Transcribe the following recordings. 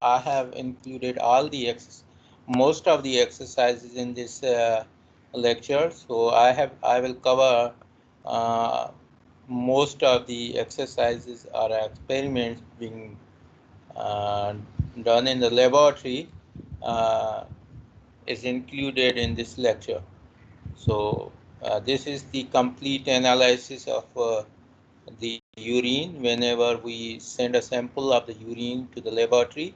I have included most of the exercises in this lecture. So I will cover uh, most of the exercises or experiments being uh, done in the laboratory uh, is included in this lecture. So this is the complete analysis of the urine. Whenever we send a sample of the urine to the laboratory,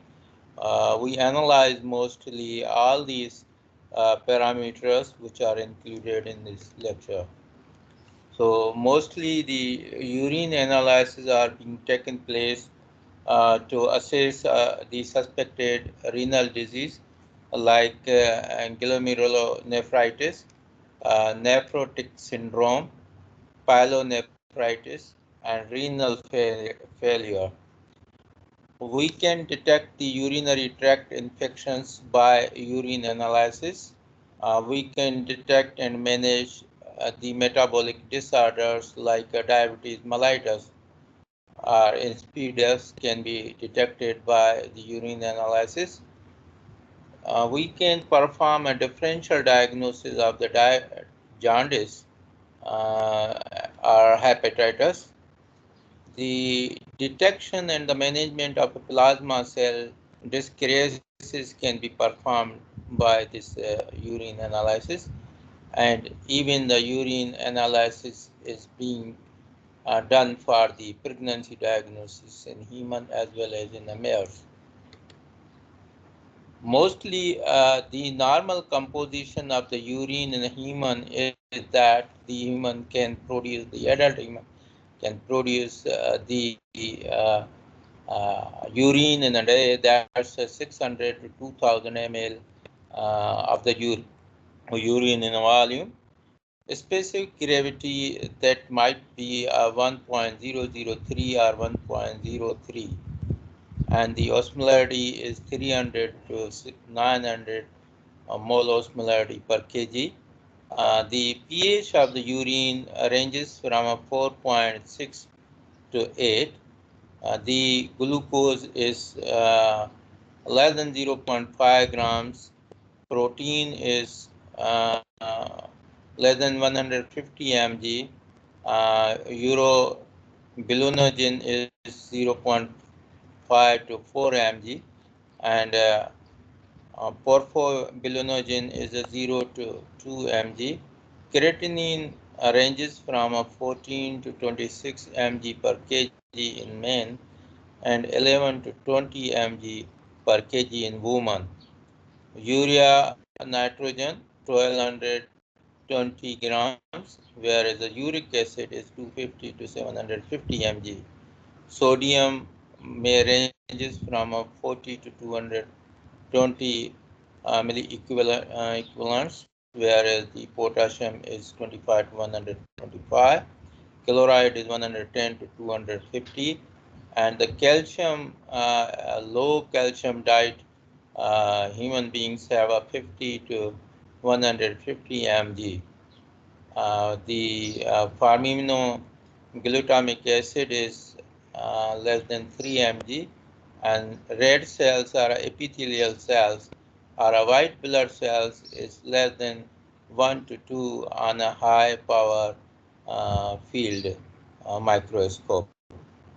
we analyze mostly all these parameters which are included in this lecture. So mostly the urine analysis are being taken place to assess the suspected renal disease like glomerulonephritis, nephrotic syndrome, pyelonephritis, and renal failure. We can detect the urinary tract infections by urine analysis. We can detect and manage the metabolic disorders like diabetes mellitus or insipidus can be detected by the urine analysis. We can perform a differential diagnosis of the jaundice or hepatitis. The detection and the management of plasma cell dyscrasis can be performed by this urine analysis, and even the urine analysis is being done for the pregnancy diagnosis in human as well as in the mares. Mostly, the normal composition of the urine in a human is that the human can produce, the adult human can produce urine in a day. That's 600 to 2000 ml of the urine in a volume. Specific gravity that might be 1.003 or 1.03, and the osmolarity is 300 to 900 mole osmolarity per kg. The pH of the urine ranges from 4.6 to 8. The glucose is less than 0.5 grams. Protein is less than 150 mg. Urobilinogen is 0.5 to 4 mg, and porphobilinogen is a 0 to 2 mg. Creatinine ranges from 14 to 26 mg per kg in men and 11 to 20 mg per kg in women. Urea nitrogen 1220 grams, whereas the uric acid is 250 to 750 mg. Sodium may ranges from 40 to 220 equivalents, whereas the potassium is 25 to 125. Chloride is 110 to 250, and the calcium, low calcium diet, human beings have a 50 to 150 mg. The glutamic acid is less than 3 mg, and red cells are epithelial cells, or a white blood cells is less than 1 to 2 on a high power field microscope.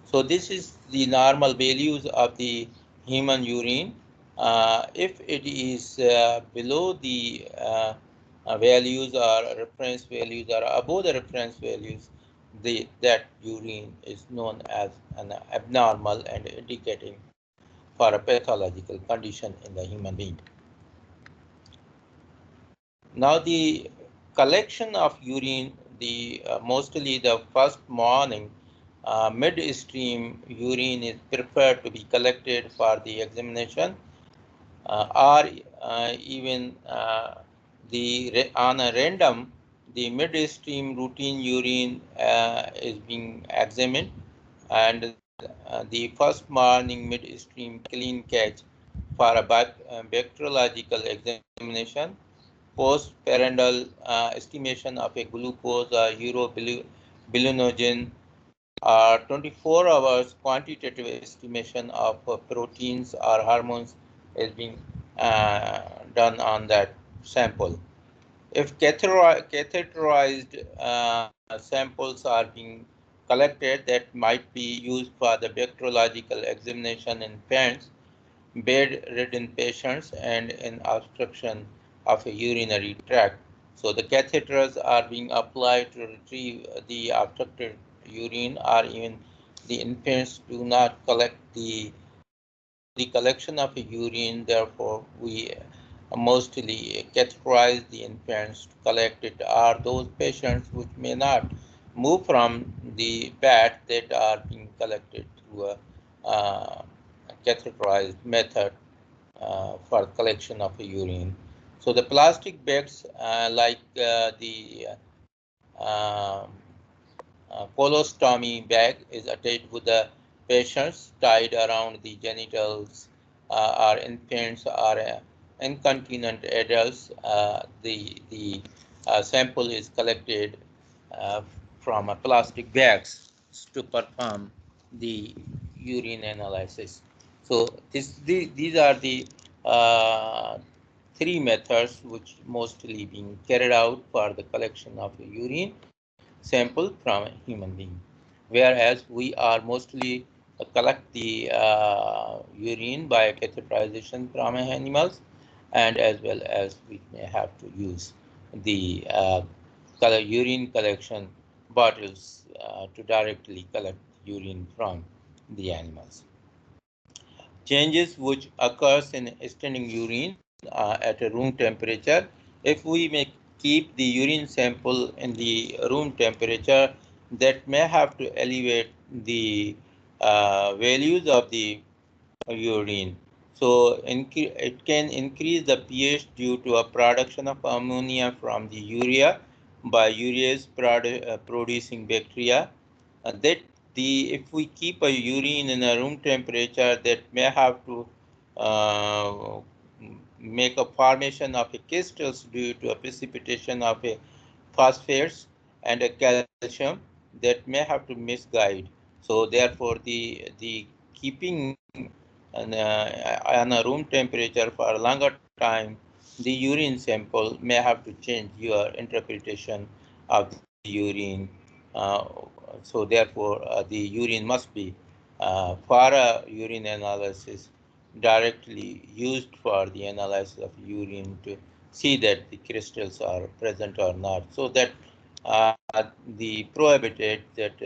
So this is the normal values of the human urine. If it is below the values or reference values or above the reference values, that urine is known as an abnormal and indicating for a pathological condition in the human being. Now the collection of urine, the mostly the first morning midstream urine is preferred to be collected for the examination, or even on a random, the midstream routine urine is being examined, and the first morning midstream clean catch for a bacteriological examination, post-parental estimation of a glucose or urobilinogen 24 hours quantitative estimation of proteins or hormones is being done on that sample. If catheterized samples are being collected, that might be used for the bacteriological examination in patients, bedridden patients, and in obstruction of a urinary tract. So the catheters are being applied to retrieve the obstructed urine, or even the infants do not collect the collection of urine. Therefore, we mostly categorize the infants to collect it, are those patients which may not move from the bed that are being collected through a catheterized method for collection of urine. So the plastic bags like the colostomy bag is attached with the patients, tied around the genitals, or infants or incontinent adults. The sample is collected uh, from plastic bags to perform the urine analysis. So these are the uh, three methods which mostly being carried out for the collection of urine sample from a human being, whereas we are mostly collect the urine by catheterization from animals, and as well as we may have to use the urine collection bottles to directly collect urine from the animals. Changes which occurs in extending urine at a room temperature. If we may keep the urine sample in the room temperature, that may have to elevate the values of the urine. So it can increase the pH due to a production of ammonia from the urea by urease producing bacteria. That the if we keep a urine in a room temperature, that may have to uh, make a formation of a crystals due to a precipitation of a phosphates and a calcium, that may have to misguide. So therefore the keeping on a room temperature for a longer time, the urine sample may have to change your interpretation of the urine. Uh, so therefore, the urine must be for a urine analysis directly used for the analysis of urine to see that the crystals are present or not, so that the prohibited that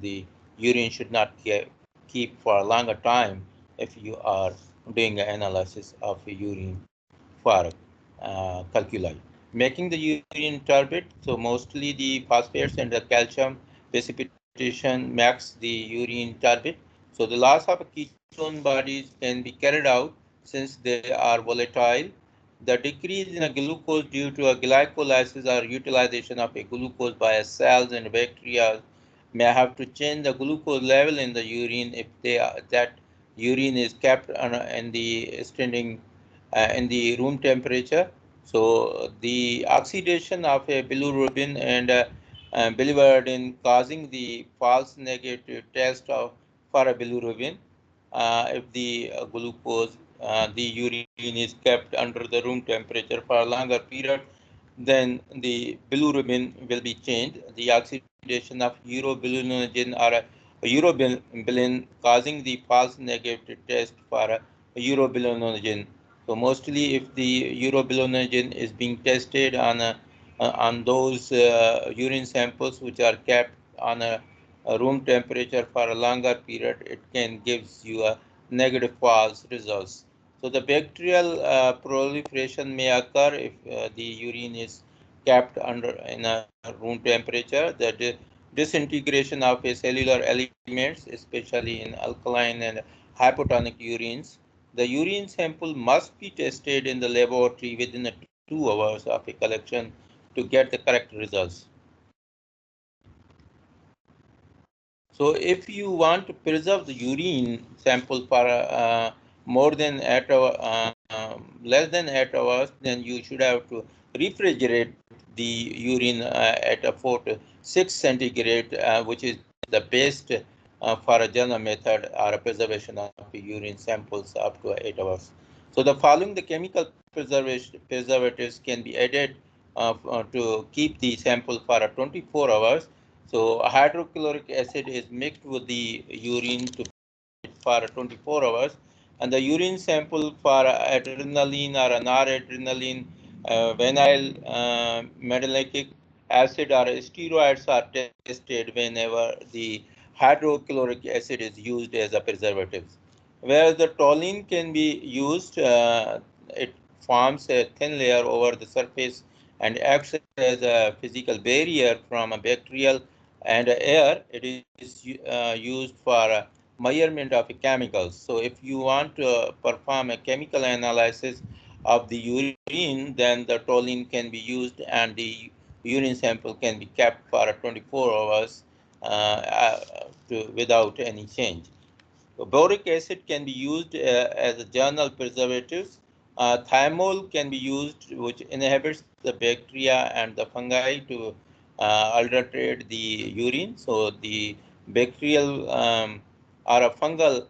the urine should not keep for a longer time if you are doing an analysis of urine for calculi. Making the urine turbid, so mostly the phosphates and the calcium precipitation makes the urine turbid. So the loss of ketone bodies can be carried out since they are volatile. The decrease in a glucose due to a glycolysis or utilization of a glucose by cells and bacteria may have to change the glucose level in the urine if that urine is kept in the standing in the room temperature. So the oxidation of a bilirubin and biliverdin causing the false negative test for a bilirubin. If the glucose, the urine is kept under the room temperature for a longer period, then the bilirubin will be changed. The oxidation of urobilinogen or urobilin causing the false negative test for urobilinogen. So mostly if the urobilinogen is being tested on those urine samples which are kept on a room temperature for a longer period, it can gives you a negative false results. So the bacterial proliferation may occur if the urine is kept under in a room temperature. The disintegration of a cellular elements, especially in alkaline and hypotonic urines. The urine sample must be tested in the laboratory within 2 hours of a collection to get the correct results. So if you want to preserve the urine sample for more than 8 hours, less than 8 hours, then you should have to refrigerate the urine at a 4 to 6 centigrade, which is the best for a general method or a preservation of urine samples up to 8 hours. So the following the chemical preservatives can be added to keep the sample for 24 hours. So hydrochloric acid is mixed with the urine to for 24 hours, and the urine sample for adrenaline or noradrenaline, vinyl methylic acid or steroids are tested whenever the hydrochloric acid is used as a preservative. Whereas the toluene can be used, it forms a thin layer over the surface and acts as a physical barrier from a bacterial and air. It is used for measurement of chemicals. So if you want to perform a chemical analysis of the urine, then the toluene can be used and the urine sample can be kept for 24 hours without any change. Boric acid can be used as a general preservative. Thiamol can be used, which inhibits the bacteria and the fungi to adulterate the urine. So the bacterial or a fungal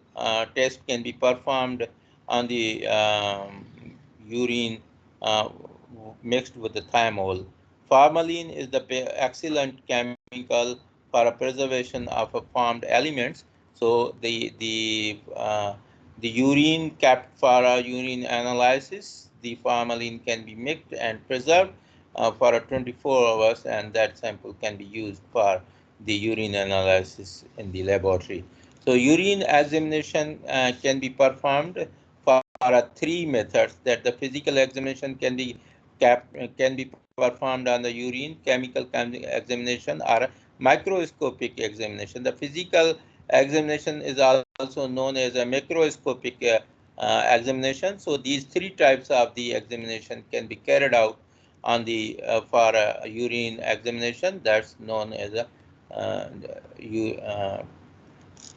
test can be performed on the urine uh, mixed with the thiamol. Formalin is the excellent chemical for a preservation of formed elements. So the urine kept for a urine analysis, the formalin can be mixed and preserved for 24 hours, and that sample can be used for the urine analysis in the laboratory. So urine examination can be performed for three methods. That the physical examination can be performed on the urine, chemical examination, or microscopic examination. The physical examination is also known as a microscopic examination. So these three types of the examination can be carried out on the for a urine examination. That's known as a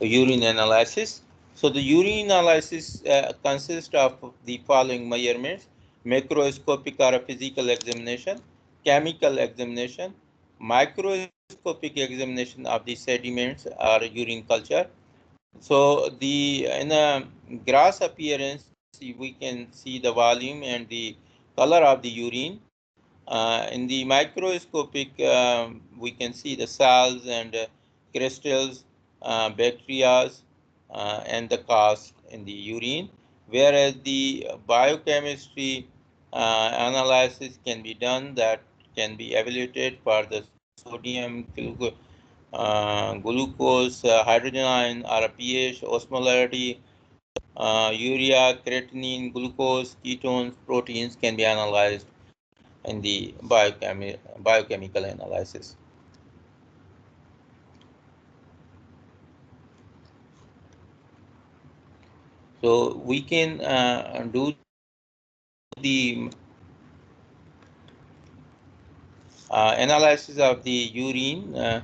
urine analysis. So the urine analysis consists of the following measurements: macroscopic or physical examination, chemical examination, microscopic examination of the sediments or urine culture. So the in a grass appearance, we can see the volume and the color of the urine. In the microscopic, we can see the cells and crystals, bacteria, and the cast in the urine. Whereas the biochemistry analysis can be done, that can be evaluated for the sodium, glucose, hydrogen ion, or pH, osmolarity, urea, creatinine, glucose, ketones, proteins can be analyzed in the biochemical analysis. So we can do the analysis of the urine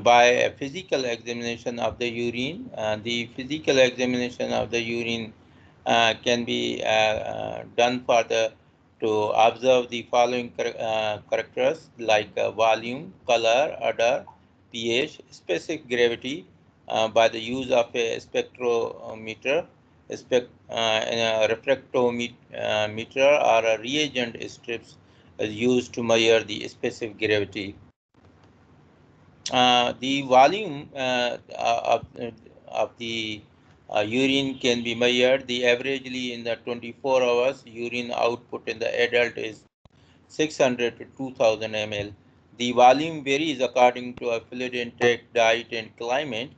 by a physical examination of the urine. The physical examination of the urine can be done for the to observe the following characters like volume, color, odor, pH, specific gravity by the use of a spectrometer, a refractometer, or a reagent strips is used to measure the specific gravity. The volume of the urine can be measured. The averagely in the 24 hours urine output in the adult is 600 to 2000 ml. The volume varies according to a fluid intake, diet, and climate.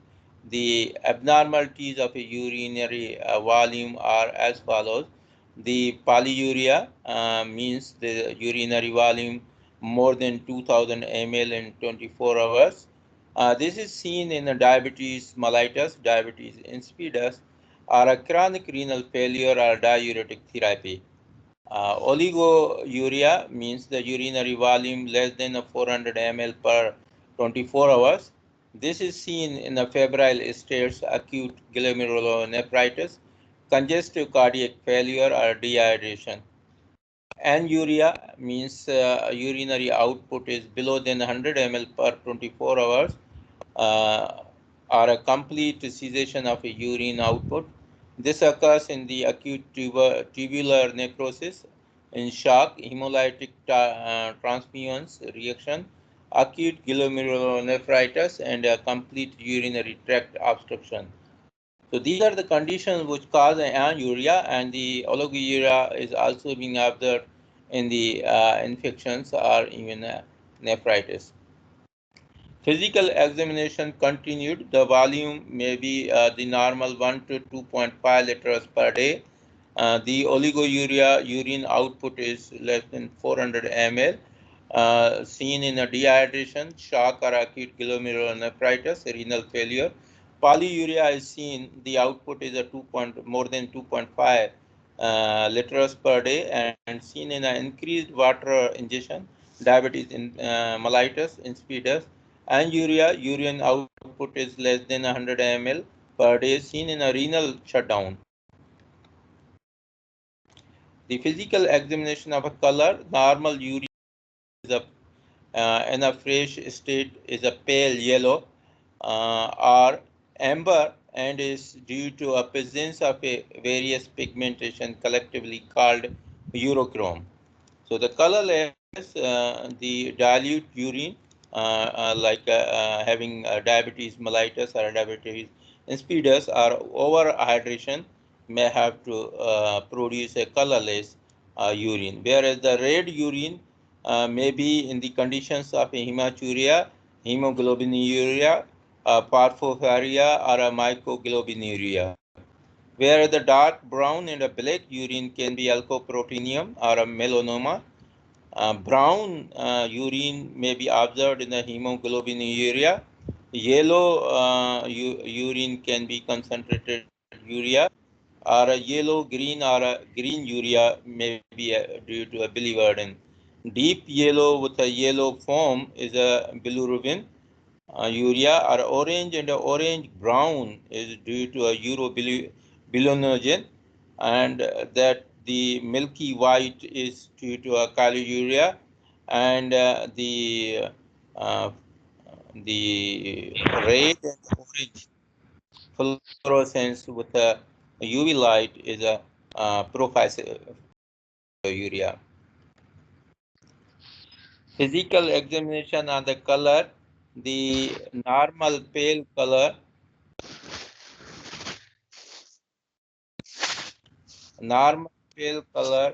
The abnormalities of a urinary volume are as follows. The polyuria means the urinary volume more than 2000 ml in 24 hours. This is seen in diabetes mellitus, diabetes insipidus, or a chronic renal failure or diuretic therapy. Oliguria means the urinary volume less than 400 ml per 24 hours. This is seen in the febrile states, acute glomerulonephritis, congestive cardiac failure, or dehydration. Anuria means urinary output is below than 100 ml per 24 hours. or a complete cessation of a urine output. This occurs in the acute tubular necrosis, in shock, hemolytic transfusions reaction, acute glomerulonephritis, and a complete urinary tract obstruction. So these are the conditions which cause anuria, and the oliguria is also being observed in the infections or even nephritis. Physical examination continued. The volume may be the normal 1 to 2.5 liters per day. The oliguria urine output is less than 400 ml. Seen in a dehydration, shock or acute glomerulonephritis, renal failure. Polyuria is seen, the output is a more than 2.5 liters per day, and seen in an increased water ingestion, diabetes mellitus, insipidus. Anuria, urine output is less than 100 ml per day, seen in a renal shutdown. The physical examination of a color, normal urine is in a fresh state is a pale yellow or amber, and is due to a presence of a various pigmentation collectively called urochrome. So the colorless, the dilute urine, having diabetes mellitus or diabetes insipidus or overhydration, may have to produce a colorless urine, whereas the red urine may be in the conditions of a hematuria, hemoglobinuria, parphyria, or a mycoglobinuria, where the dark brown and a black urine can be alcoproteinemia or a melanoma. Brown urine may be observed in the hemoglobinuria. Yellow urine can be concentrated urea, or a yellow green or a green urea may be due to a biliverdin. Deep yellow with a yellow foam is a bilirubin. Urea or orange and orange brown is due to a urobilinogen, and that the milky white is due to a polyuria, and uh, the red and orange fluorescence with a UV light is a urea. Physical examination on the color, the normal pale color, normal pale color,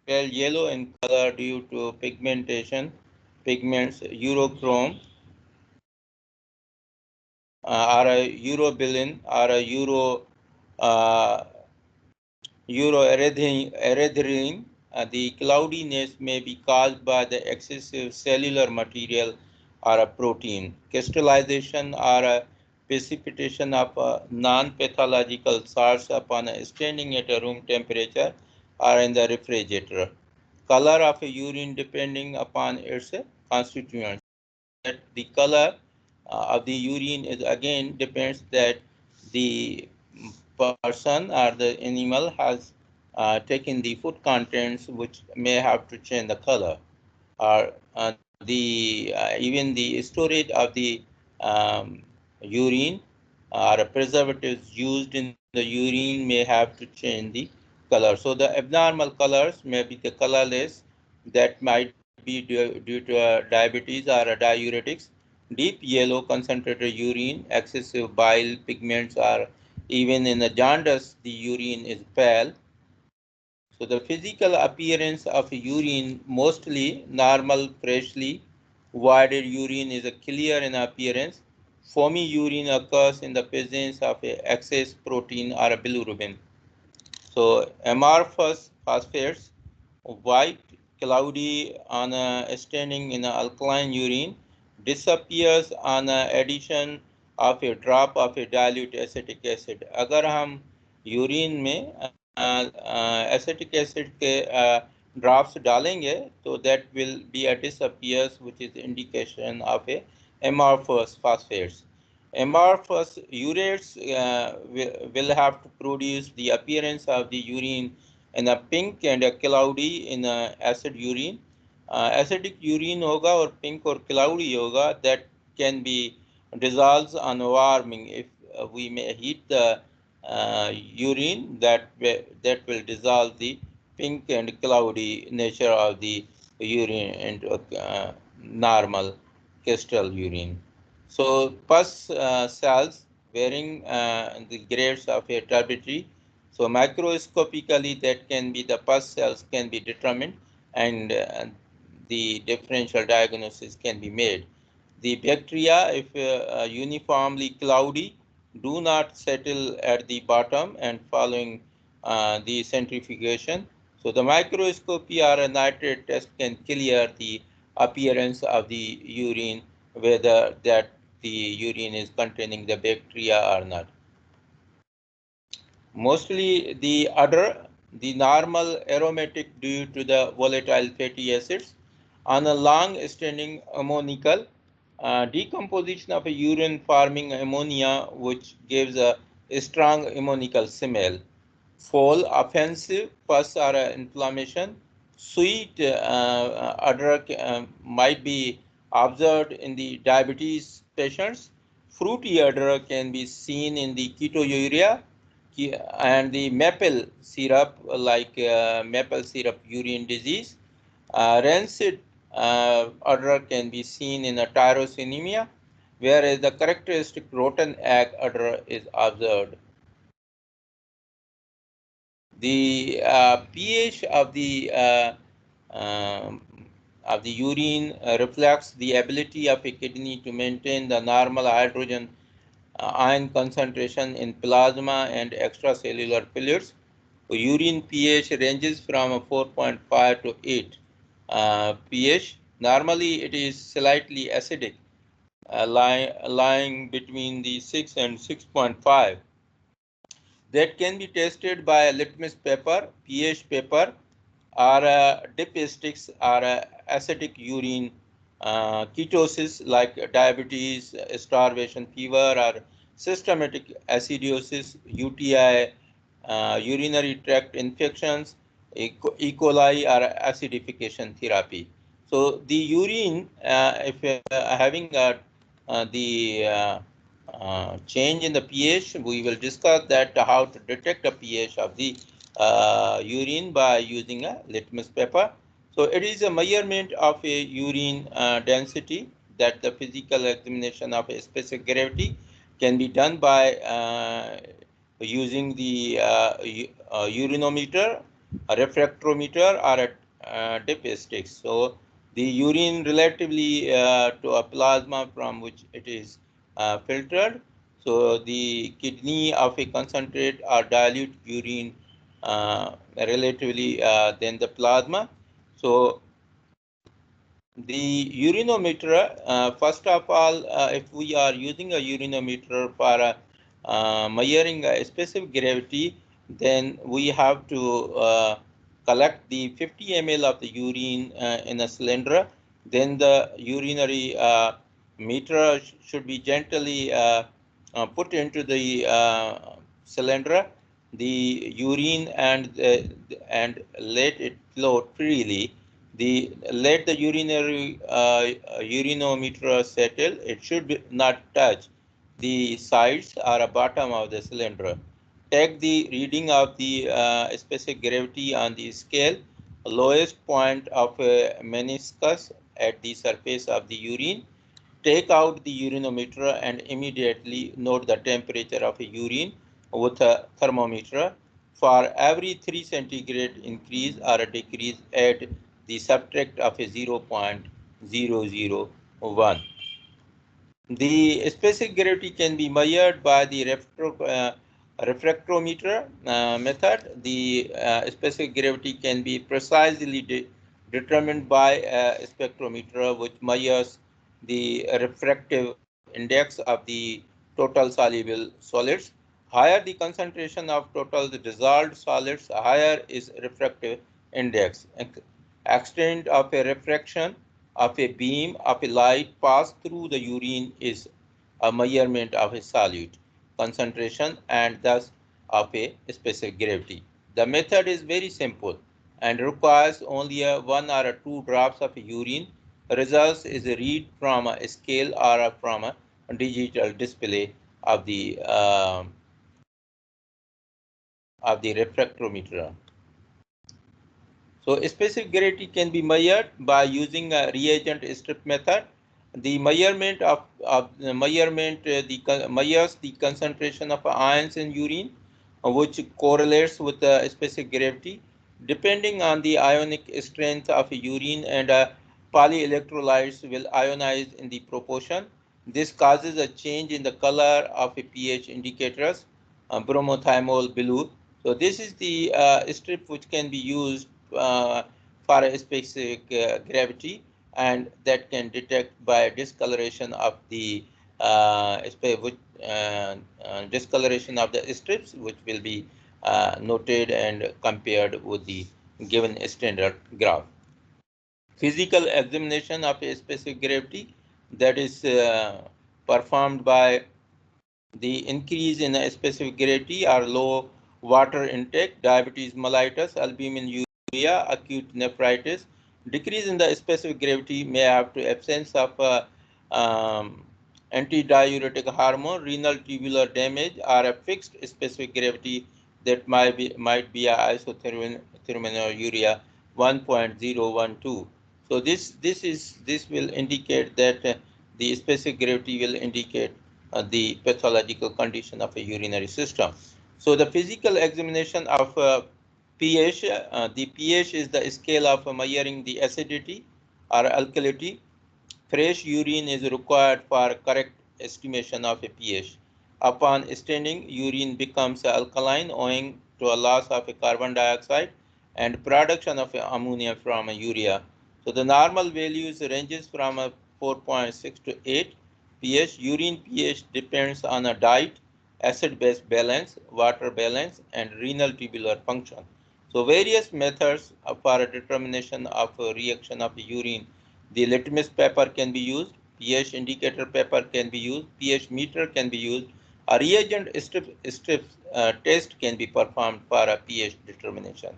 pale yellow in color due to pigmentation, pigments, urochrome, or a urobilin, or a uh, uroerythrin. The cloudiness may be caused by the excessive cellular material or a protein, crystallization or a precipitation of non-pathological salts upon standing at a room temperature or in the refrigerator. Color of a urine depending upon its constituents. That the color of the urine is again depends that the person or the animal has taken the food contents, which may have to change the color, or the even the storage of the urine or preservatives used in the urine may have to change the color. So the abnormal colors may be the colorless, that might be due to diabetes or diuretics. Deep yellow concentrated urine, excessive bile pigments, or even in the jaundice, the urine is pale. So the physical appearance of urine, mostly normal, freshly voided urine is a clear in appearance. Foamy urine occurs in the presence of a excess protein or a bilirubin. So amorphous phosphates, white, cloudy on standing in alkaline urine, disappears on addition of a drop of a dilute acetic acid. अगर हम urine में acetic acid के drops डालेंगे, तो that will be a disappears, which is indication of a amorphous phosphates. Amorphous urates will have to produce the appearance of the urine in a pink and a cloudy in a acid urine. Acidic urine होगा और pink और cloudy होगा, that can be dissolves on warming. If we may heat the urine, that will dissolve the pink and cloudy nature of the urine into normal crystal urine. So pus cells varying the grades of a turbidity. So microscopically, that can be the pus cells can be determined, and the differential diagnosis can be made. The bacteria, if uniformly cloudy, do not settle at the bottom and following the centrifugation. So the microscopy or a nitrate test can clear the appearance of the urine, whether that the urine is containing the bacteria or not. Mostly the normal aromatic due to the volatile fatty acids. On a long-standing ammoniacal decomposition of a urine forming ammonia, which gives a strong ammoniacal smell. Foul, offensive pus or inflammation. Sweet odor might be observed in the diabetes patients. Fruity odor can be seen in the ketonuria and the maple syrup, like maple syrup urine disease. Rancid odor can be seen in a tyrosinemia, whereas the characteristic rotten egg odor is observed. The pH um, of the urine reflects the ability of a kidney to maintain the normal hydrogen ion concentration in plasma and extracellular fluids. Urine pH ranges from 4.5 to 8 pH. Normally, it is slightly acidic, lying between the 6 and 6.5. That can be tested by a litmus paper, pH paper, or dipstics, or acidic urine ketosis like diabetes, starvation fever, or systematic acidosis, UTI, urinary tract infections, E. coli, or acidification therapy. So the urine, if having the change in the pH, we will discuss that how to detect the pH of the urine by using a litmus paper. So it is a measurement of a urine density, that the physical examination of a specific gravity can be done by using the urinometer, a refractometer, or a dipstick. So the urine relatively to a plasma from which it is filtered. So the kidney of a concentrate or dilute urine relatively than the plasma. So the urinometer, first of all, if we are using a urinometer for measuring a specific gravity, then we have to collect the 50 ml of the urine in a cylinder. Then the urinary meter should be gently put into the cylinder, the urine, and let it flow freely. Let the urinary urinometer settle. It should not touch the sides or bottom of the cylinder. Take the reading of the specific gravity on the scale. Lowest point of meniscus at the surface of the urine. Take out the urinometer and immediately note the temperature of a urine with a thermometer. For every 3 centigrade increase or a decrease, add the subtract of a 0.001. The specific gravity can be measured by the refractometer method. The specific gravity can be precisely determined by a spectrometer, which measures the refractive index of the total soluble solids. Higher the concentration of total dissolved solids, higher is refractive index. Extent of a refraction of a beam of a light passed through the urine is a measurement of a solute concentration and thus of a specific gravity. The method is very simple and requires only one or two drops of urine. Results is a read from a scale or from a digital display of the refractometer. So specific gravity can be measured by using a reagent strip method. The measurement measures the concentration of ions in urine, which correlates with the specific gravity. Depending on the ionic strength of urine and polyelectrolytes will ionize in the proportion. This causes a change in the color of a pH indicators, bromothymol blue. So this is the strip which can be used for a specific gravity, and that can detect by discoloration of the discoloration of the strips, which will be noted and compared with the given standard graph. Physical examination of a specific gravity, that is performed by the increase in a specific gravity or low water intake, diabetes mellitus, albumin urea, acute nephritis. Decrease in the specific gravity may have to absence of antidiuretic hormone, renal tubular damage, or a fixed specific gravity that might be a isotherminuria 1.012. So this will indicate that the specific gravity will indicate the pathological condition of a urinary system. So the physical examination of pH, the pH is the scale of measuring the acidity or alkalinity. Fresh urine is required for correct estimation of a pH. Upon staining, urine becomes alkaline owing to a loss of a carbon dioxide and production of ammonia from a urea. So the normal values ranges from a 4.6 to 8 pH. Urine pH depends on a diet, acid-base balance, water balance, and renal tubular function. So various methods for a determination of a reaction of urine. The litmus paper can be used, pH indicator paper can be used, pH meter can be used. A reagent strip test can be performed for a pH determination.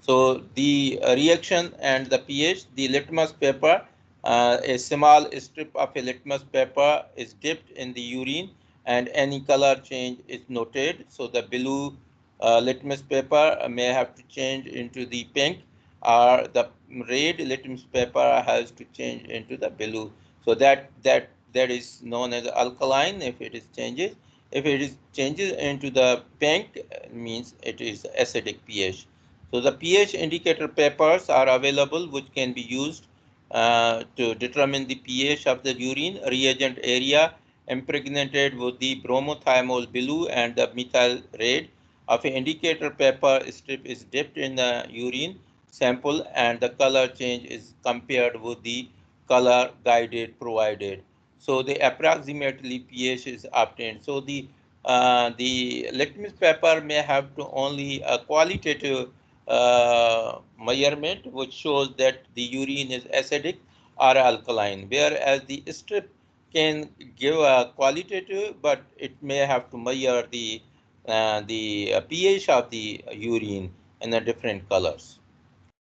So the reaction and the pH, the litmus paper, a small strip of a litmus paper is dipped in the urine and any color change is noted. So the blue litmus paper may have to change into the pink, or the red litmus paper has to change into the blue. So that is known as alkaline if it is changes. If it is changes into the pink, means it is acidic pH. So the pH indicator papers are available which can be used to determine the pH of the urine. Reagent area impregnated with the bromothymol blue and the methyl red of an indicator paper strip is dipped in the urine sample, and the color change is compared with the color guided provided. So the approximately pH is obtained. So the litmus paper may have to only a qualitative measurement which shows that the urine is acidic or alkaline, whereas the strip can give a qualitative, but it may have to measure the pH of the urine in the different colors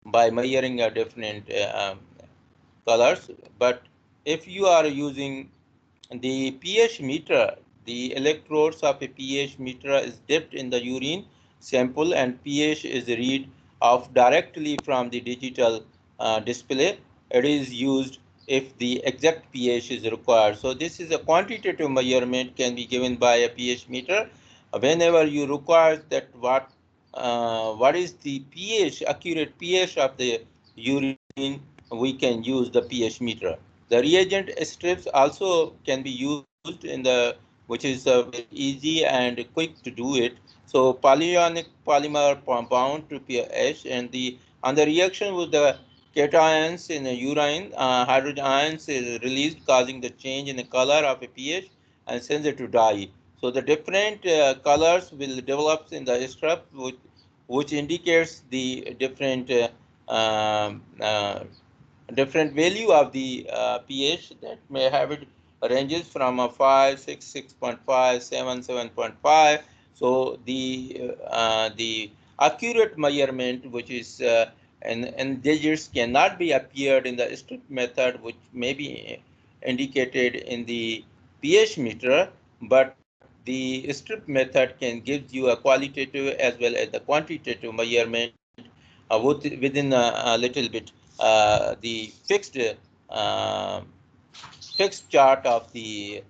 by measuring a different colors. But if you are using the pH meter, the electrodes of a pH meter is dipped in the urine sample and pH is read off directly from the digital display. It is used if the exact pH is required. So this is a quantitative measurement can be given by a pH meter. Whenever you require that what is the pH, accurate pH of the urine, we can use the pH meter. The reagent strips also can be used in the, which is very easy and quick to do it. So polyonic polymer bound to pH, and on the reaction with the cations in the urine, hydrogen ions is released, causing the change in the color of a pH and sends it to dye. So the different colors will develop in the strip, which indicates the um, uh, different value of the pH that may have it ranges from a 5, 6, 6.5, 7, 7.5. So the accurate measurement, which is in digits, cannot be appeared in the strip method, which may be indicated in the pH meter, but the strip method can give you a qualitative as well as the quantitative measurement within a little bit the uh, fixed chart of the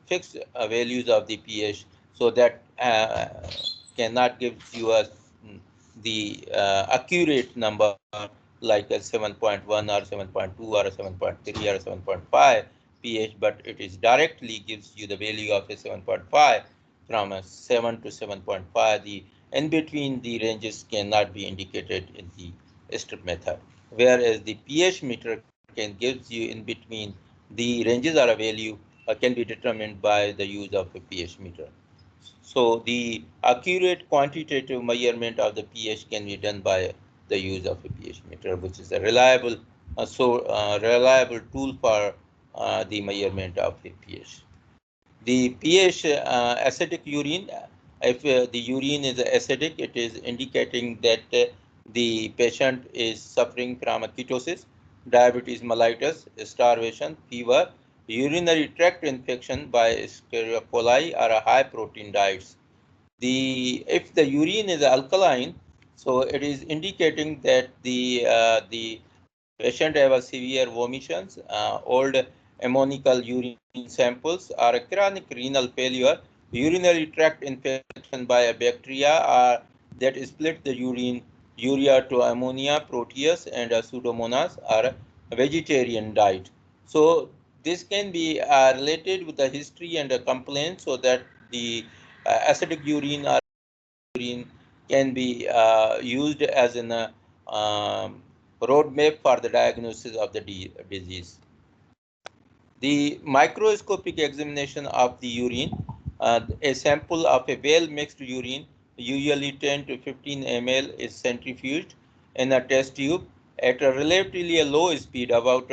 fixed values of the pH, so that cannot give you a the accurate number like a 7.1 or 7.2 or a 7.3 or a 7.5 pH, but it is directly gives you the value of a 7.5 from a 7 to 7.5. The in between the ranges cannot be indicated in the strip method, whereas the pH meter can gives you in between the ranges or a value can be determined by the use of a pH meter. So the accurate quantitative measurement of the pH can be done by the use of a pH meter, which is a reliable reliable tool for the measurement of the pH. The pH acidic urine, if the urine is acidic, it is indicating that the patient is suffering from a ketosis, diabetes mellitus, starvation, fever, urinary tract infection by Escherichia coli, or a high protein diets. If the urine is alkaline, so it is indicating that the patient have a severe vomissions, old ammonical urine samples, or a chronic renal failure, urinary tract infection by a bacteria that split the urea to ammonia, proteus, and a pseudomonas, or a vegetarian diet. So this can be related with the history and a complaint, so that the acidic urine or urine can be used as an roadmap for the diagnosis of the disease. The microscopic examination of the urine, a sample of a well-mixed urine, usually 10 to 15 ml, is centrifuged in a test tube at a relatively low speed, about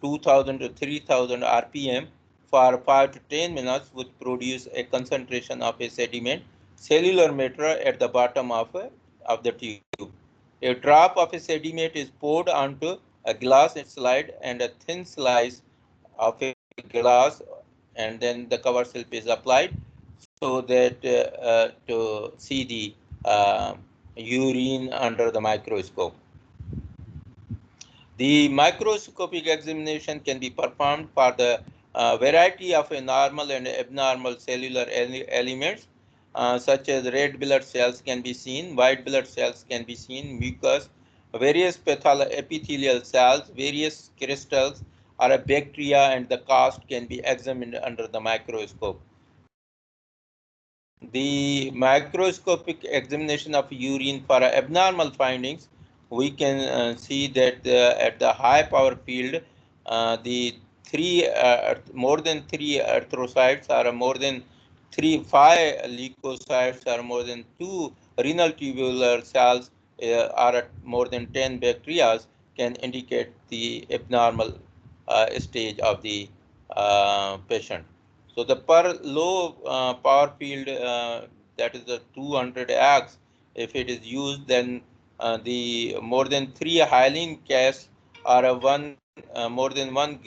2000 to 3000 rpm, for 5 to 10 minutes, would produce a concentration of a sediment cellular matter at the bottom of the tube. A drop of a sediment is poured onto a glass slide, and a thin slice of a glass, and then the cover slip is applied, so that to see the urine under the microscope. The microscopic examination can be performed for the variety of normal and abnormal cellular elements, such as red blood cells can be seen, white blood cells can be seen, mucus, various epithelial cells, various crystals, or a bacteria, and the cast can be examined under the microscope. The microscopic examination of urine for abnormal findings, we can see that at the high power field, the more than three erythrocytes, or more than five leukocytes, or more than two renal tubular cells, or more than 10 bacteria, can indicate the abnormal stage of the patient. So the per low power field, that is the 200x, if it is used, then the more than three hyaline casts, or more than one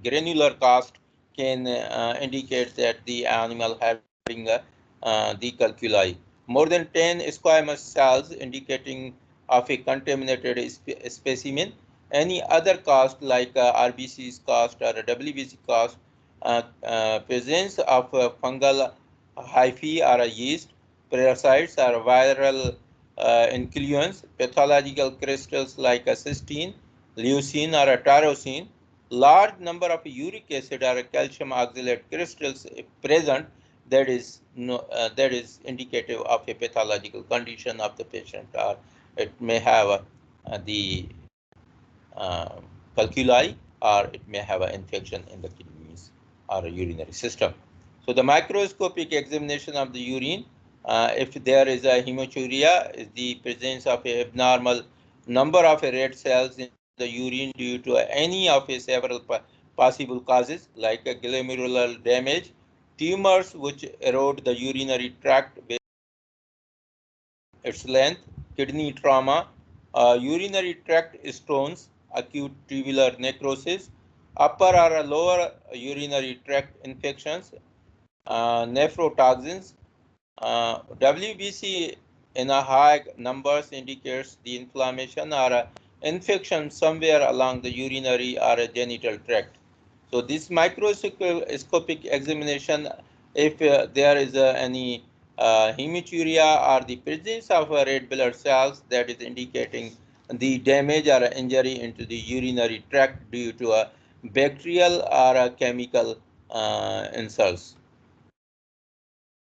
granular cast, can indicate that the animal having the calculi. More than 10 squamous cells indicating of a contaminated specimen. Any other cast like RBC's cast or a WBC cast, presence of fungal hyphae or a yeast, parasites or viral inclusions, pathological crystals like a cysteine, leucine or a tyrosine, large number of uric acid or calcium oxalate crystals if present, that is that is indicative of a pathological condition of the patient, or it may have the calculi, or it may have an infection in the kidneys or a urinary system. So the microscopic examination of the urine, if there is a hematuria, is the presence of a abnormal number of red cells in the urine due to any of a several possible causes, like a glomerular damage, tumors which erode the urinary tract its length, kidney trauma, urinary tract stones, acute tubular necrosis, Upper or lower urinary tract infections, nephrotoxins. WBC in a high numbers indicates the inflammation or infection somewhere along the urinary or genital tract. So this microscopic examination, if there is any hematuria or the presence of red blood cells, that is indicating the damage or injury into the urinary tract due to a bacterial or a chemical insults.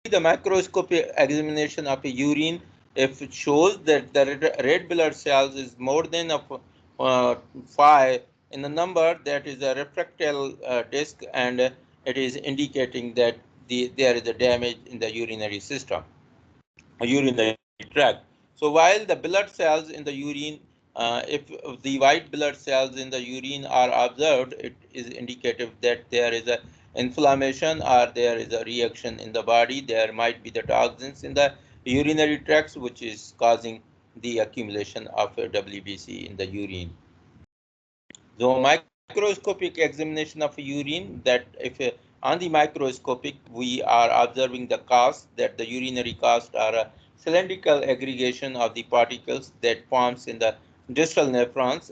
The microscopic examination of a urine, if it shows that the red blood cells is more than 5 in the number, that is a refractal disc, and it is indicating that there is a damage in the urinary system, urinary tract. So while the blood cells in the urine, if the white blood cells in the urine are observed, it is indicative that there is a inflammation or there is a reaction in the body. There might be the toxins in the urinary tracts, which is causing the accumulation of WBC in the urine. So microscopic examination of urine, that if on the microscopic we are observing the cast, that the urinary cast are a cylindrical aggregation of the particles that forms in the distal nephrons,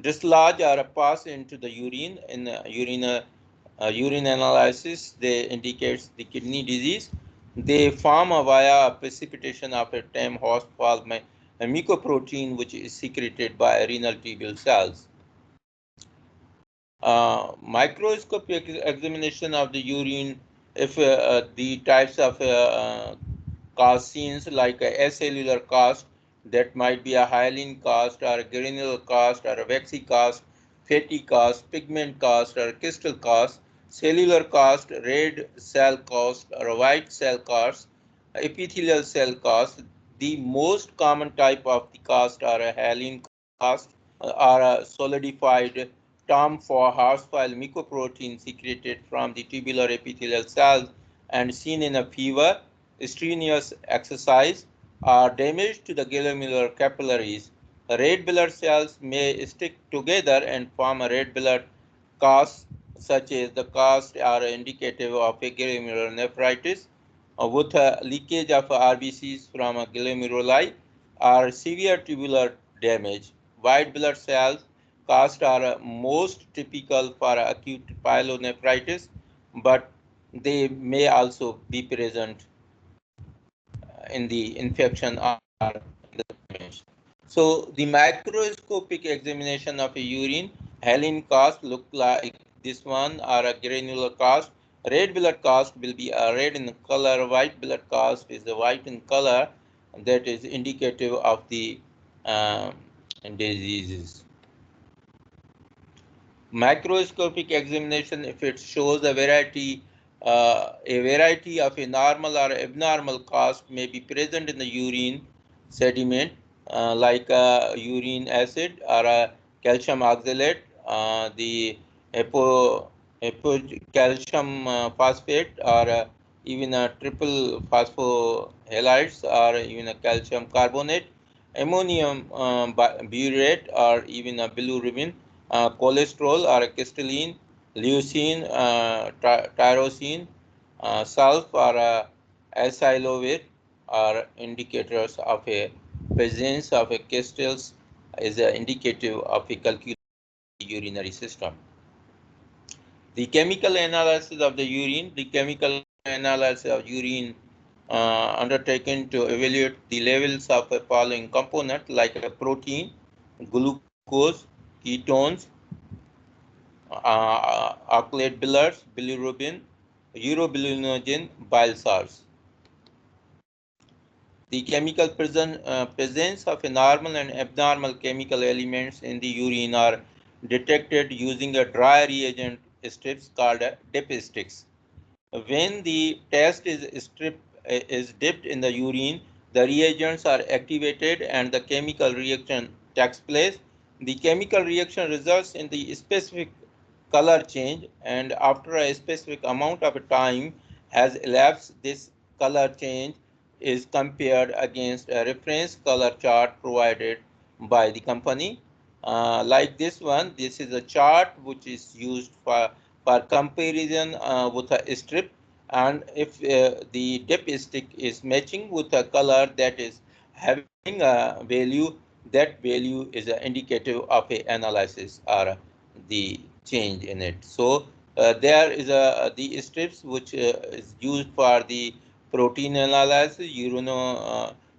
dislodge or pass into the urine. In urine analysis, they indicates the kidney disease. They form via precipitation of a TAM host called a mucoprotein, which is secreted by renal tubule cells. Microscopic examination of the urine, if the types of castings like a acellular cast, that might be a hyaline cast or a granular cast or a waxy cast, fatty cast, pigment cast or crystal cast, cellular cast, red cell cast or a white cell cast, epithelial cell cast. The most common type of the cast are a hyaline cast, are a solidified term for horsefly mucoprotein secreted from the tubular epithelial cells and seen in a fever, strenuous exercise, or damage to the glomerular capillaries. Red blood cells may stick together and form a red blood cast, such as the cast are indicative of a glomerulonephritis with a leakage of RBCs from a glomeruli or severe tubular damage. White blood cells cast are most typical for acute pyelonephritis, but they may also be present in the infection or in the damage. So the microscopic examination of a urine, Helen cast look like this one or a granular cast. Red blood cast will be a red in color. White blood cast is a white in color. That is indicative of the um, diseases. Microscopic examination, if it shows a variety of a normal or abnormal cast may be present in the urine sediment, like urine acid or a calcium oxalate, the calcium phosphate, or even a triple phosphohalides, or even a calcium carbonate, ammonium burate, or even a bilirubin, cholesterol or crystalline, leucine, tyrosine, sulf or acylovir are indicators of a presence of a crystals, is indicative of a calculated urinary system. The chemical analysis of the urine, the chemical analysis of urine undertaken to evaluate the levels of a following component like a protein, glucose, ketones, oxalate bilars, bilirubin, urobilinogen, bile salts. The chemical presence of a normal and abnormal chemical elements in the urine are detected using a dry reagent strips called dipsticks. When the test is dipped in the urine, the reagents are activated and the chemical reaction takes place. The chemical reaction results in the specific color change, and after a specific amount of time has elapsed, this color change is compared against a reference color chart provided by the company. like this one. This is a chart which is used for comparison with a strip, and if the dipstick is matching with a color that is having a value, that value is an indicative of a analysis or the change in it. So there is the strips which is used for the protein analysis,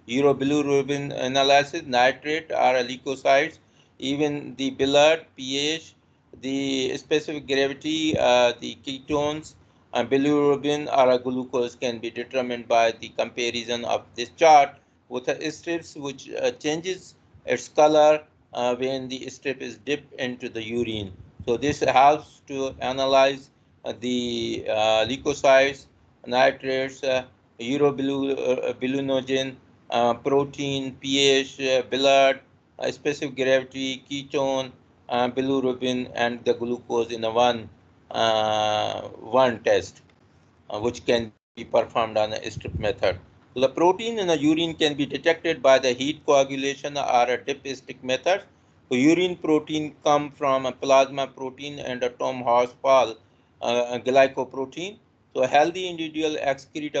urobilirubin analysis, nitrate or leukocytes, even the blood pH, the specific gravity, the ketones, bilirubin or glucose can be determined by the comparison of this chart with a strips which changes its color when the strip is dipped into the urine. So this helps to analyze the leukocytes, nitrates, urobilinogen, protein, pH, blood, specific gravity, ketone, bilirubin, and the glucose in a one test, which can be performed on a strip method. So the protein in the urine can be detected by the heat coagulation or a dipstick method. So urine protein come from a plasma protein and a Tom House Fall glycoprotein. So a healthy individual excrete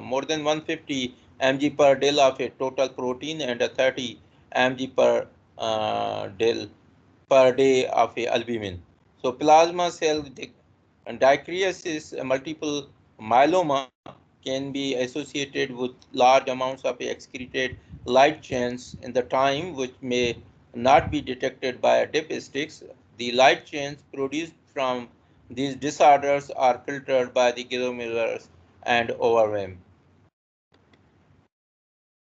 more than 150 mg per del of a total protein and a 30 mg del per day of a albumin. So plasma cell dichriasis, multiple myeloma, can be associated with large amounts of excreted light chains in the time which may not be detected by dipsticks. The light chains produced from these disorders are filtered by the glomerulus and overwhelmed.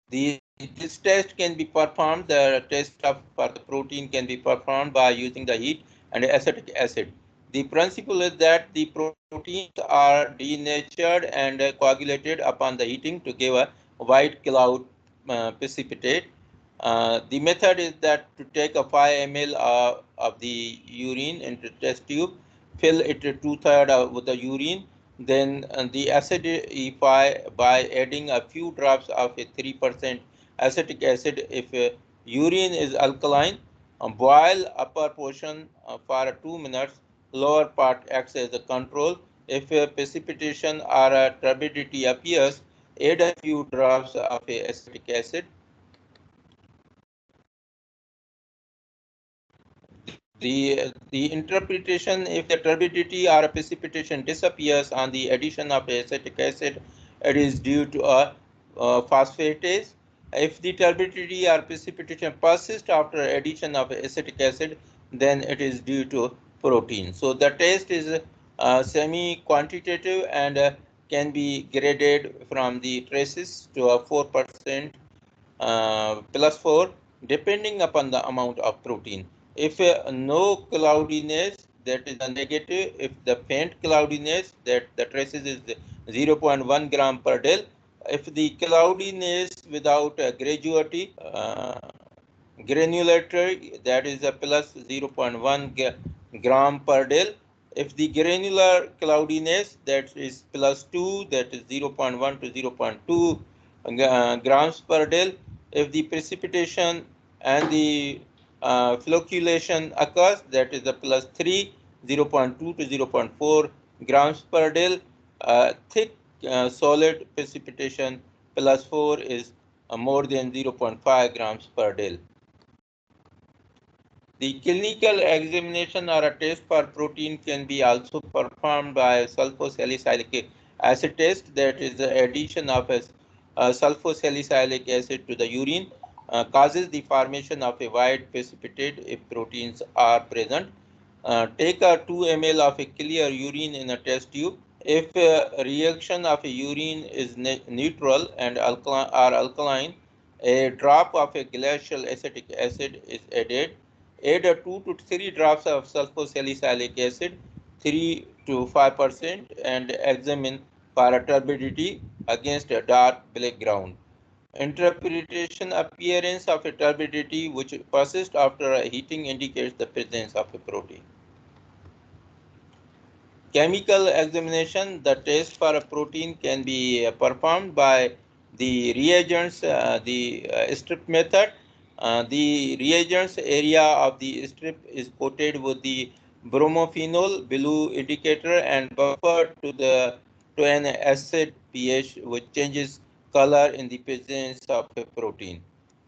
This test can be performed, the test for the protein can be performed by using the heat and acetic acid. The principle is that the proteins are denatured and coagulated upon the heating to give a white cloud precipitate. The method is that to take a 5 ml of the urine into test tube, fill it to two-thirds with the urine, then the acidify by adding a few drops of a 3% acetic acid. If urine is alkaline, boil upper portion for 2 minutes, lower part acts as a control. If precipitation or turbidity appears, add a few drops of acetic acid. The interpretation, if the turbidity or precipitation disappears on the addition of acetic acid, it is due to a phosphatase. If the turbidity or precipitation persists after addition of acetic acid, then it is due to protein. So the test is semi-quantitative and can be graded from the traces to a 4% plus 4 depending upon the amount of protein. If no cloudiness, that is a negative. If the faint cloudiness, that the traces is 0.1 gram per del. If the cloudiness without granularity, that is a plus 0.1 gram per del. If the granular cloudiness, that is plus 2, that is 0.1 to 0.2 grams per del. If the precipitation and the flocculation occurs, that is the plus 3, 0.2 to 0.4 grams per del. Thick solid precipitation plus 4 is more than 0.5 grams per del. The clinical examination or a test for protein can be also performed by sulfosalicylic acid test, that is the addition of a sulfosalicylic acid to the urine causes the formation of a white precipitate if proteins are present. Take a 2 ml of a clear urine in a test tube. If a reaction of a urine is neutral and alkaline, a drop of a glacial acetic acid is added. Add a 2 to 3 drops of sulfosalicylic acid, 3 to 5%, and examine for turbidity against a dark black ground. Interpretation appearance of a turbidity which persists after a heating indicates the presence of a protein. Chemical examination, the test for a protein can be performed by the reagents, the strip method. The reagents area of the strip is coated with the bromophenol blue indicator and buffered to an acid pH, which changes color in the presence of a protein.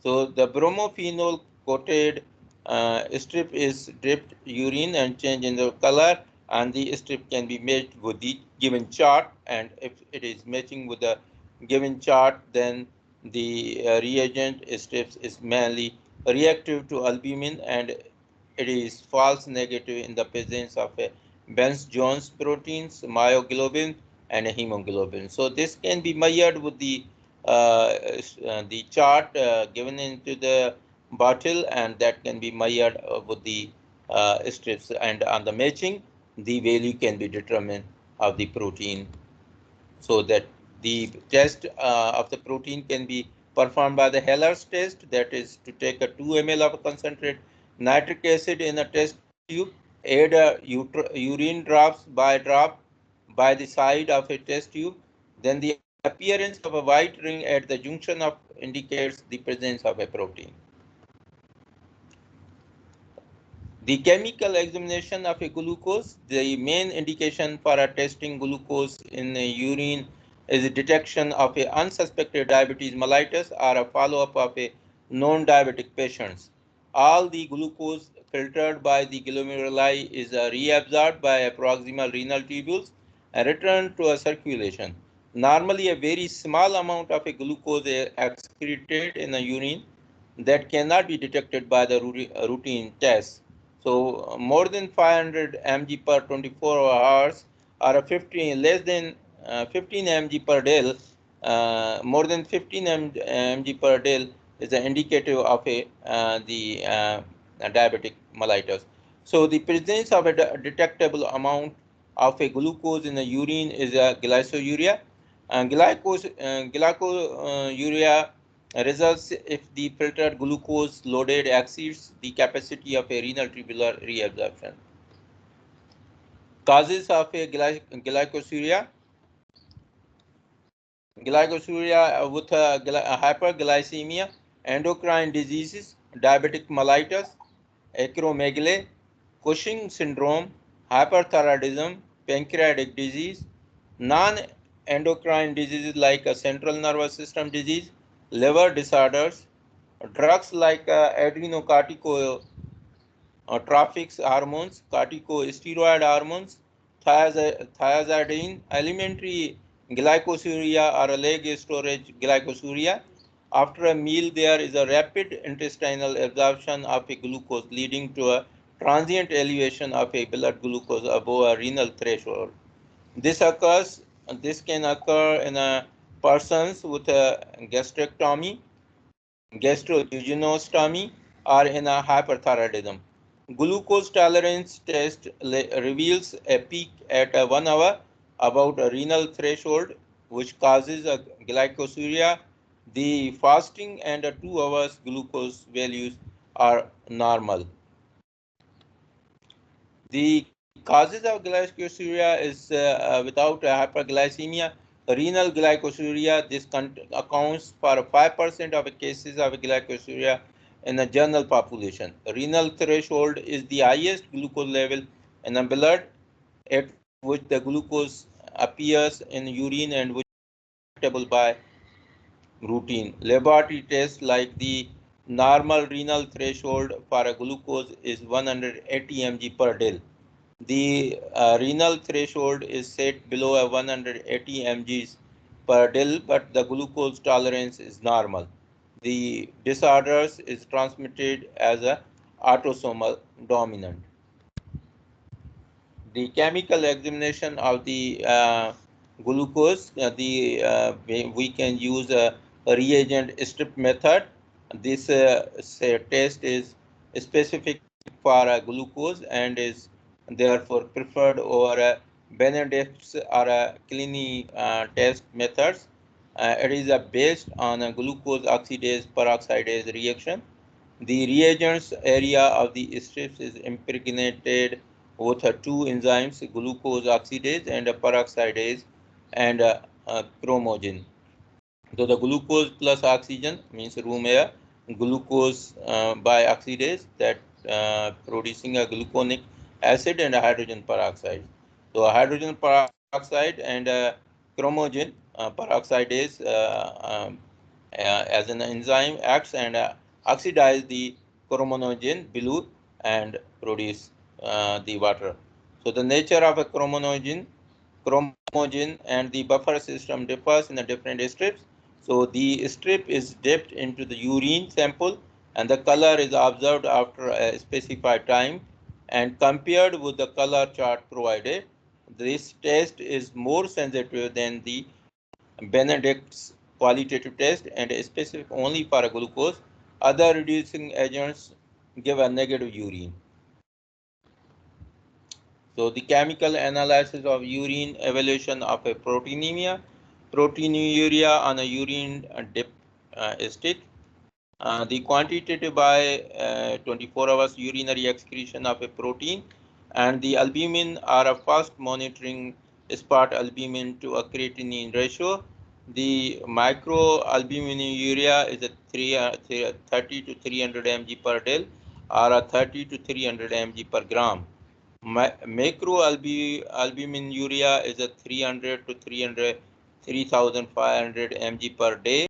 So the bromophenol coated strip is dripped urine and change in the color, and the strip can be matched with the given chart. And if it is matching with the given chart, then the reagent strips is mainly reactive to albumin, and it is false negative in the presence of a Benz-Jones proteins, myoglobin, and a hemoglobin. So this can be measured with the chart given into the bottle, and that can be measured with the strips. And on the matching, the value can be determined of the protein, so that the test of the protein can be performed by the Heller's test, that is to take a 2 ml of concentrated nitric acid in a test tube, add urine drops by drop by the side of a test tube, then the appearance of a white ring at the junction of indicates the presence of a protein. The chemical examination of a glucose, the main indication for testing glucose in the urine is the detection of a unsuspected diabetes mellitus or a follow-up of a non-diabetic patients. All the glucose filtered by the glomeruli is reabsorbed by proximal renal tubules and returned to a circulation. Normally, a very small amount of a glucose is excreted in the urine that cannot be detected by the routine tests. So more than 500 mg per 24 hours or 15 less than 15 mg per day, more than 15 mg per day is an indicative of a diabetic mellitus. So the presence of a detectable amount of a glucose in the urine is a glycosuria. Glycosuria results if the filtered glucose loaded exceeds the capacity of a renal tubular reabsorption. Causes of a glycosuria. Glycosuria with hyperglycemia, endocrine diseases, diabetic mellitus, acromegaly, Cushing syndrome, hyperthyroidism, pancreatic disease, non-endocrine diseases like central nervous system disease, liver disorders, drugs like adrenocorticotropic hormones, corticosteroid hormones, thiazidine, alimentary glycosuria or leg storage glycosuria. After a meal, there is a rapid intestinal absorption of a glucose, leading to a transient elevation of a blood glucose above a renal threshold. This occurs. This can occur in a persons with a gastrectomy, gastroduodenostomy, or in a hyperthyroidism. Glucose tolerance test reveals a peak at 1 hour about a renal threshold, which causes a glycosuria. The fasting and 2 hours glucose values are normal. The causes of glycosuria is without hyperglycemia, renal glycosuria. This accounts for 5% of the cases of glycosuria in the general population. Renal threshold is the highest glucose level in the blood at which the glucose appears in urine and which is detectable by routine laboratory tests. Like the normal renal threshold for a glucose is 180 mg per day. The renal threshold is set below a 180 mg per day, but the glucose tolerance is normal. The disorders is transmitted as a autosomal dominant. The chemical examination of the glucose, we can use a reagent strip method. This test is specific for glucose and is therefore preferred over Benedict's or Clini test methods. It is based on a glucose oxidase peroxidase reaction. The reagents area of the strips is impregnated with two enzymes, glucose oxidase and peroxidase, and chromogen. So the glucose plus oxygen means room air, glucose by oxidase that producing a gluconic acid and a hydrogen peroxide. So hydrogen peroxide and chromogen peroxidase as an enzyme acts and oxidize the chromogen below and produce the water. So the nature of a chromogen and the buffer system differs in the different strips. So the strip is dipped into the urine sample and the color is observed after a specified time and compared with the color chart provided. This test is more sensitive than the Benedict's qualitative test and is specific only for a glucose. Other reducing agents give a negative urine. So the chemical analysis of urine evaluation of a proteinemia, proteinuria on a urine dip stick, the quantitative by 24 hours urinary excretion of a protein, and the albumin are a fast monitoring spot albumin to a creatinine ratio. The microalbuminuria is a 30 to 300 mg per del or a 30 to 300 mg per gram. Macroalbuminuria is a 300 to 3,500 mg per day.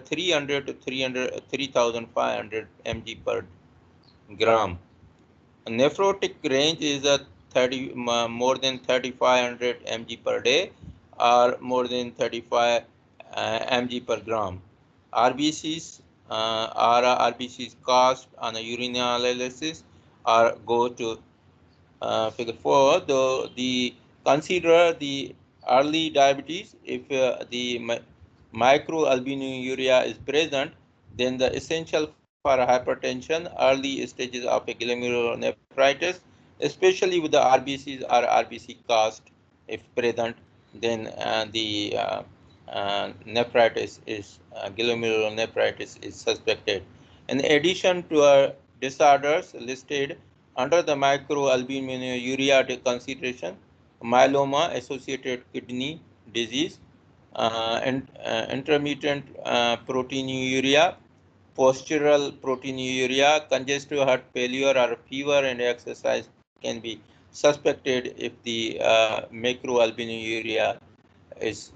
300 to 3,500 mg per gram. Nephrotic range is a 30 more than 3,500 mg per day or more than 35 mg per gram. RBCs RBCs cast on a urinalysis or go to figure 4. The consider the early diabetes. If the microalbuminuria is present, then the essential for hypertension, early stages of a glomerulonephritis, especially with the RBCs or RBC cast, if present, then the nephritis is glomerulonephritis is suspected. In addition to disorders listed under the microalbuminuria consideration, myeloma associated kidney disease, intermittent proteinuria, postural proteinuria, congestive heart failure or fever and exercise can be suspected if the macroalbuminuria is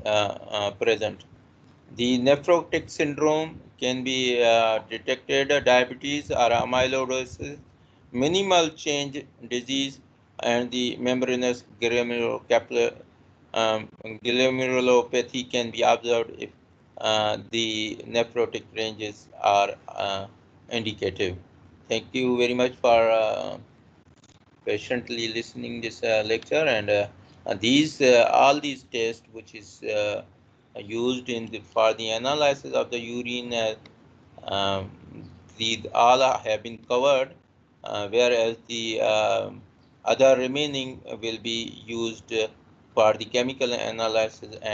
present. The nephrotic syndrome can be detected diabetes or amyloidosis, minimal change disease, and the membranous glomerulopathy can be observed if the nephrotic ranges are indicative. Thank you very much for patiently listening this lecture, and these all these tests which is used in for the analysis of the urine um, these all have been covered, whereas the other remaining will be used for the chemical analysis and